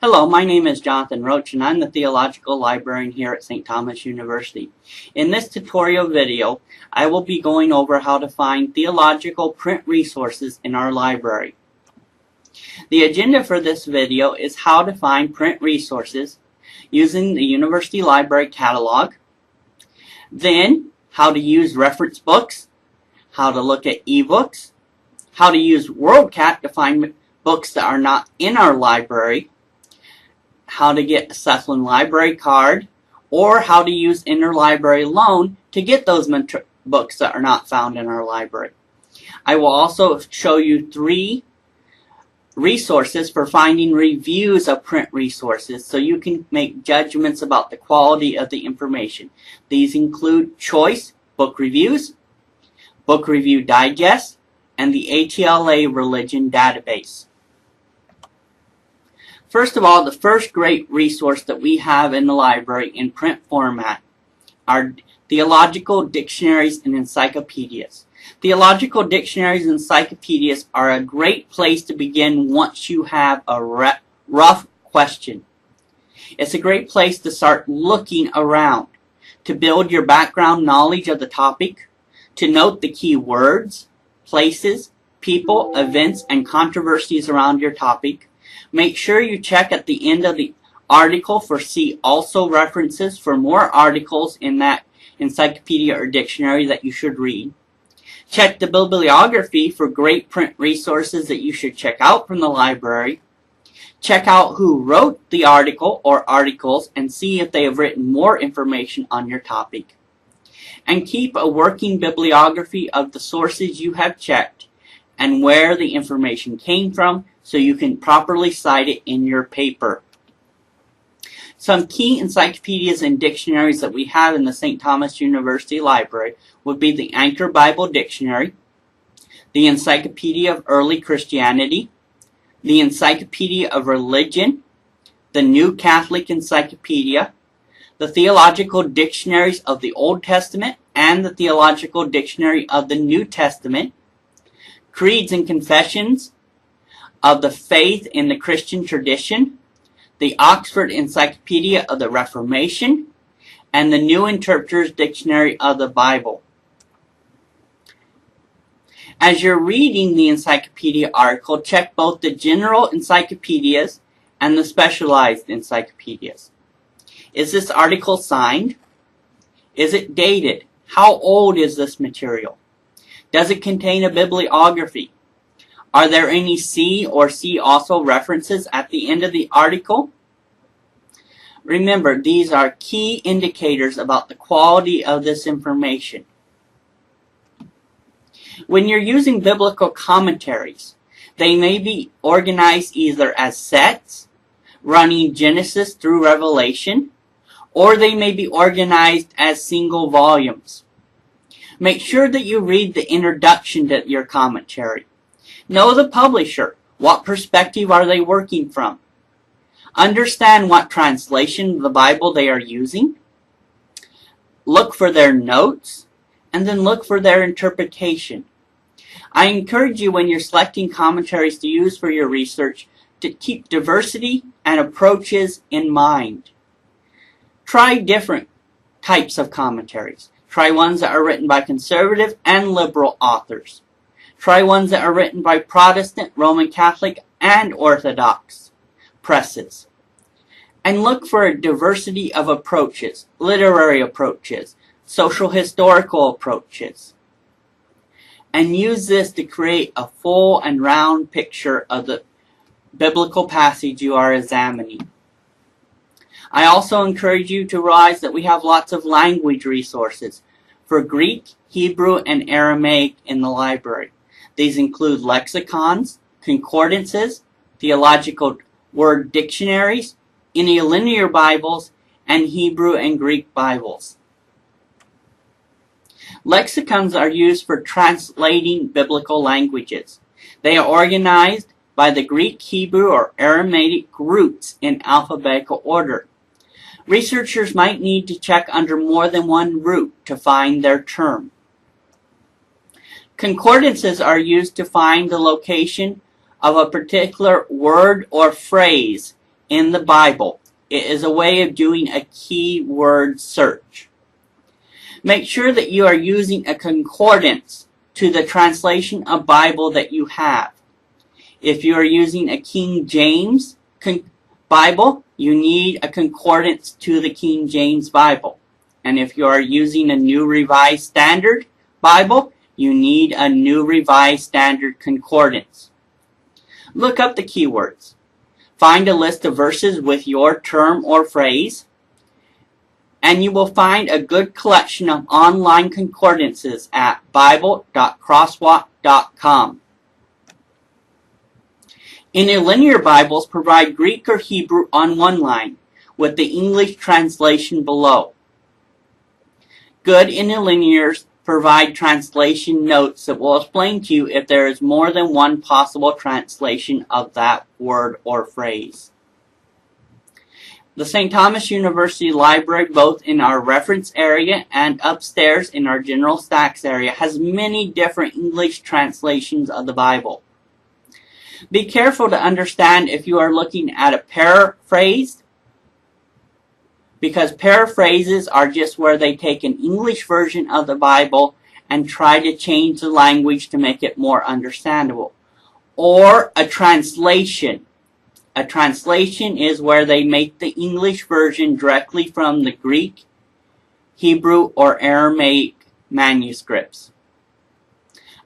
Hello, my name is Jonathan Roach and I'm the Theological Librarian here at St. Thomas University. In this tutorial video, I will be going over how to find theological print resources in our library. The agenda for this video is how to find print resources using the University Library Catalog, then how to use reference books, how to look at ebooks, how to use WorldCat to find books that are not in our library, how to get a Southland Library card, or how to use interlibrary loan to get those books that are not found in our library. I will also show you 3 resources for finding reviews of print resources so you can make judgments about the quality of the information. These include Choice Book Reviews, Book Review Digest, and the ATLA Religion Database. First of all, the first great resource that we have in the library in print format are theological dictionaries and encyclopedias. Theological dictionaries and encyclopedias are a great place to begin once you have a rough question. It's a great place to start looking around, to build your background knowledge of the topic, to note the key words, places, people, events, and controversies around your topic. Make sure you check at the end of the article for see also references for more articles in that encyclopedia or dictionary that you should read. Check the bibliography for great print resources that you should check out from the library. Check out who wrote the article or articles and see if they have written more information on your topic. And keep a working bibliography of the sources you have checked and where the information came from so you can properly cite it in your paper. Some key encyclopedias and dictionaries that we have in the St. Thomas University Library would be the Anchor Bible Dictionary, the Encyclopedia of Early Christianity, the Encyclopedia of Religion, the New Catholic Encyclopedia, the Theological Dictionaries of the Old Testament and the Theological Dictionary of the New Testament, Creeds and Confessions of the Faith in the Christian Tradition, the Oxford Encyclopedia of the Reformation, and the New Interpreter's Dictionary of the Bible. As you're reading the encyclopedia article, check both the general encyclopedias and the specialized encyclopedias. Is this article signed? Is it dated? How old is this material? Does it contain a bibliography? Are there any see or see also references at the end of the article? Remember, these are key indicators about the quality of this information. When you're using biblical commentaries, they may be organized either as sets, running Genesis through Revelation, or they may be organized as single volumes. Make sure that you read the introduction to your commentary. Know the publisher. What perspective are they working from? Understand what translation of the Bible they are using. Look for their notes, and then look for their interpretation. I encourage you when you're selecting commentaries to use for your research to keep diversity and approaches in mind. Try different types of commentaries. Try ones that are written by conservative and liberal authors. Try ones that are written by Protestant, Roman Catholic, and Orthodox presses. And look for a diversity of approaches, literary approaches, social historical approaches. And use this to create a full and round picture of the biblical passage you are examining. I also encourage you to realize that we have lots of language resources for Greek, Hebrew, and Aramaic in the library. These include lexicons, concordances, theological word dictionaries, interlinear Bibles, and Hebrew and Greek Bibles. Lexicons are used for translating biblical languages. They are organized by the Greek, Hebrew, or Aramaic roots in alphabetical order. Researchers might need to check under more than one root to find their term. Concordances are used to find the location of a particular word or phrase in the Bible. It is a way of doing a keyword search. Make sure that you are using a concordance to the translation of Bible that you have. If you are using a King James Bible, you need a concordance to the King James Bible. And if you are using a New Revised Standard Bible, you need a New Revised Standard Concordance. Look up the keywords. Find a list of verses with your term or phrase, and you will find a good collection of online concordances at bible.crosswalk.com. Interlinear Bibles provide Greek or Hebrew on one line, with the English translation below. Good interlinears provide translation notes that will explain to you if there is more than one possible translation of that word or phrase. The St. Thomas University Library, both in our reference area and upstairs in our general stacks area, has many different English translations of the Bible. Be careful to understand if you are looking at a paraphrase, because paraphrases are just where they take an English version of the Bible and try to change the language to make it more understandable. Or a translation. A translation is where they make the English version directly from the Greek, Hebrew, or Aramaic manuscripts.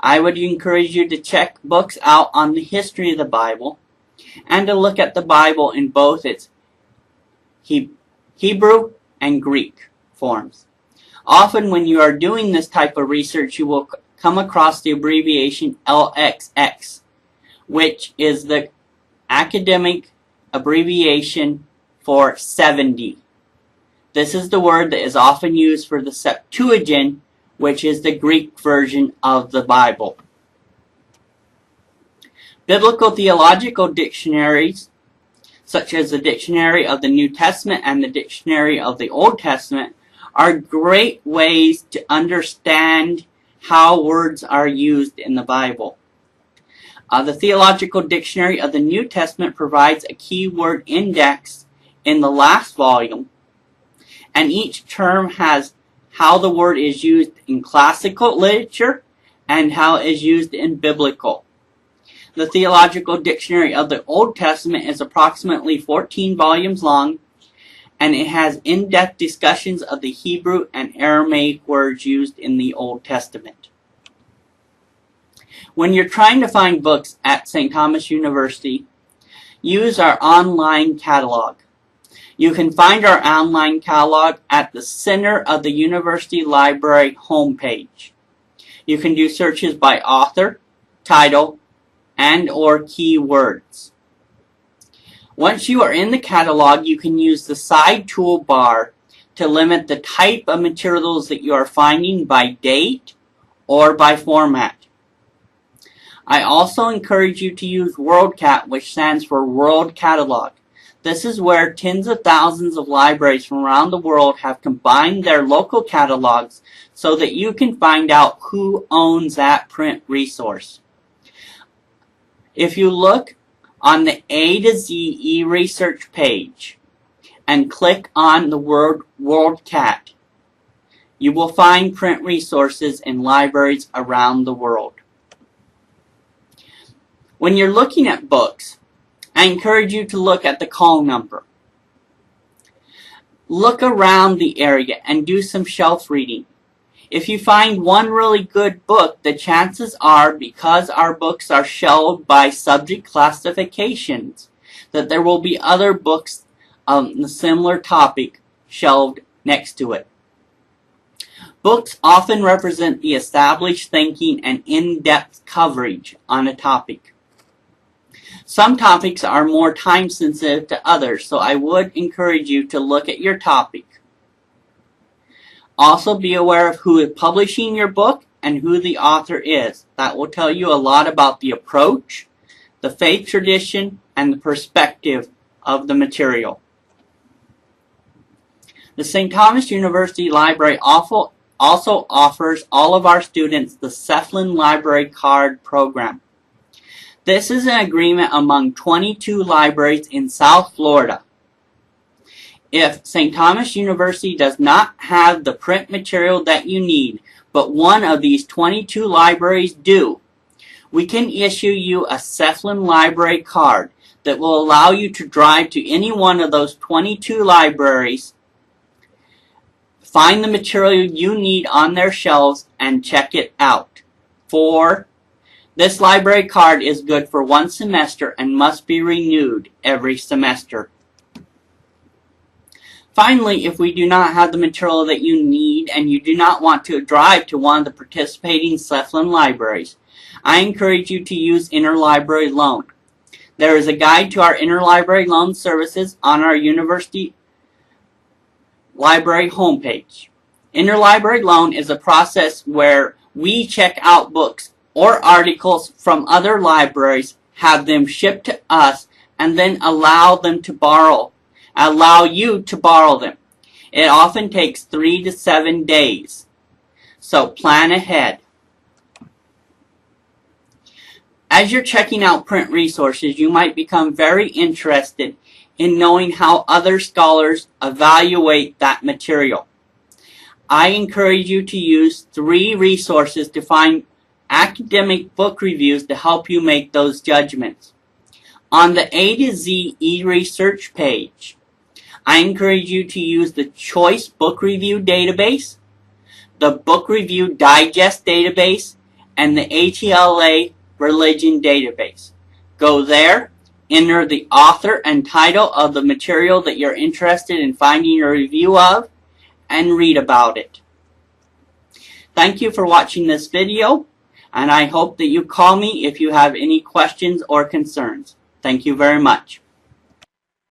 I would encourage you to check books out on the history of the Bible and to look at the Bible in both its Hebrew and Greek forms. Often when you are doing this type of research, you will come across the abbreviation LXX, which is the academic abbreviation for 70. This is the word that is often used for the Septuagint, which is the Greek version of the Bible. Biblical theological dictionaries, such as the Dictionary of the New Testament and the Dictionary of the Old Testament, are great ways to understand how words are used in the Bible. The Theological Dictionary of the New Testament provides a keyword index in the last volume, and each term has how the word is used in classical literature and how it is used in biblical. The Theological Dictionary of the Old Testament is approximately 14 volumes long, and it has in-depth discussions of the Hebrew and Aramaic words used in the Old Testament. When you're trying to find books at St. Thomas University, use our online catalog. You can find our online catalog at the center of the University Library homepage. You can do searches by author, title, and or keywords. Once you are in the catalog, you can use the side toolbar to limit the type of materials that you are finding by date or by format. I also encourage you to use WorldCat, which stands for World Catalog. This is where tens of thousands of libraries from around the world have combined their local catalogs so that you can find out who owns that print resource. If you look on the A to Z e-research page and click on the word WorldCat, you will find print resources in libraries around the world. When you're looking at books, I encourage you to look at the call number. Look around the area and do some shelf reading. If you find one really good book, the chances are, because our books are shelved by subject classifications, that there will be other books on the similar topic shelved next to it. Books often represent the established thinking and in-depth coverage on a topic. Some topics are more time sensitive to others, so I would encourage you to look at your topic. Also be aware of who is publishing your book and who the author is. That will tell you a lot about the approach, the faith tradition, and the perspective of the material. The St. Thomas University Library also offers all of our students the Cephalin Library Card program. This is an agreement among 22 libraries in South Florida. If St. Thomas University does not have the print material that you need, but one of these 22 libraries do, we can issue you a Cephalin Library card that will allow you to drive to any one of those 22 libraries, find the material you need on their shelves, and check it out. This library card is good for 1 semester and must be renewed every semester. Finally, if we do not have the material that you need and you do not want to drive to one of the participating Cephalin libraries, I encourage you to use interlibrary loan. There is a guide to our interlibrary loan services on our university library homepage. Interlibrary loan is a process where we check out books or articles from other libraries, have them shipped to us, and then allow you to borrow them. It often takes 3 to 7 days. So plan ahead. As you're checking out print resources, you might become very interested in knowing how other scholars evaluate that material. I encourage you to use 3 resources to find academic book reviews to help you make those judgments. On the A to Z e-research page, I encourage you to use the Choice Book Review Database, the Book Review Digest Database, and the ATLA Religion Database. Go there, enter the author and title of the material that you're interested in finding a review of, and read about it. Thank you for watching this video, and I hope that you call me if you have any questions or concerns. Thank you very much.